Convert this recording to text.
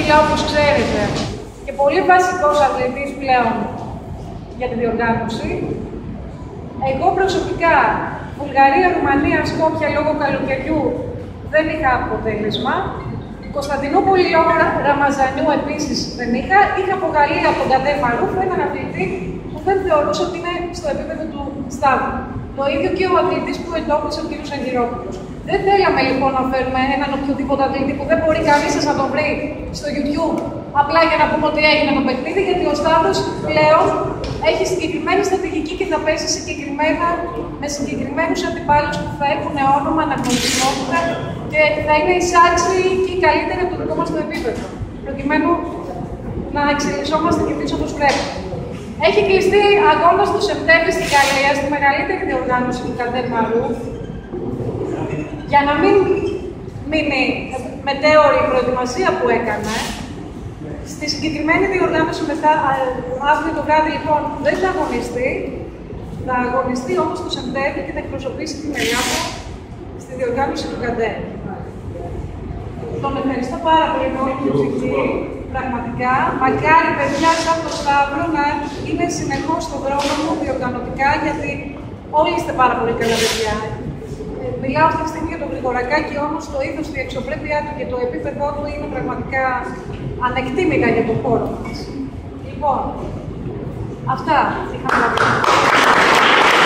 μιλάω, όπως ξέρετε, και πολύ βασικός αθλητής πλέον για τη διοργάνωση. Εγώ προσωπικά, Βουλγαρία, Ρουμανία, Σκόπια, λόγω καλοκαιριού, δεν είχα αποτέλεσμα. Κωνσταντινούπολη, λόγω Ραμαζανιού, επίσης δεν είχα. Είχα από Γαλλία, από τον Καντέ Μαρούφ, έναν αθλητή που δεν θεωρούσα ότι είναι στο επίπεδο του Σταύρου. Το ίδιο και ο αθλητής που εντόπισε ο κ. Αγγυρόπουλος. Δεν θέλαμε λοιπόν να φέρουμε έναν οποιοδήποτε αθλητή που δεν μπορεί κανείς σας να τον βρει στο YouTube, απλά για να πούμε ότι έγινε το παιχνίδι, γιατί ο Σταύρος πλέον έχει συγκεκριμένη στρατηγική και θα πέσει συγκεκριμένα με συγκεκριμένους αντιπάλους που θα έχουν όνομα, αναγνωρισιμότητα και θα είναι εισάξιοι και οι καλύτεροι από το δικό μας το επίπεδο, προκειμένου να εξελισσόμαστε και εμείς όπως πρέπει. Έχει κλειστεί αγώνας το Σεπτέμβρη στην Γαλλία, στη μεγαλύτερη διοργάνωση του Καντέ Μαρούφ, για να μην μείνει μετέωρη η προετοιμασία που έκανε. Στη συγκεκριμένη διοργάνωση μετά, αύριο το βράδυ λοιπόν, δεν θα αγωνιστεί. Θα αγωνιστεί όμως το Σεπτέμβρη και θα εκπροσωπήσει την Ελλάδα στη διοργάνωση του Καντέ. Τον ευχαριστώ πάρα πολύ με όλη την ψυχή, πραγματικά. Μακάρι παιδιά σαν το Σταύρο να είναι συνεχώς στον δρόμο μου διοργανωτικά, γιατί όλοι είστε πάρα πολύ καλά παιδιά. Μιλάω αυτή τη στιγμή για τον Γρηγορακάκη, όμως το ήθος, η αξιοπρέπειά του και το επίπεδό του είναι πραγματικά ανεκτήμητα για τον χώρο μας. Λοιπόν, αυτά είχαμε να πούμε.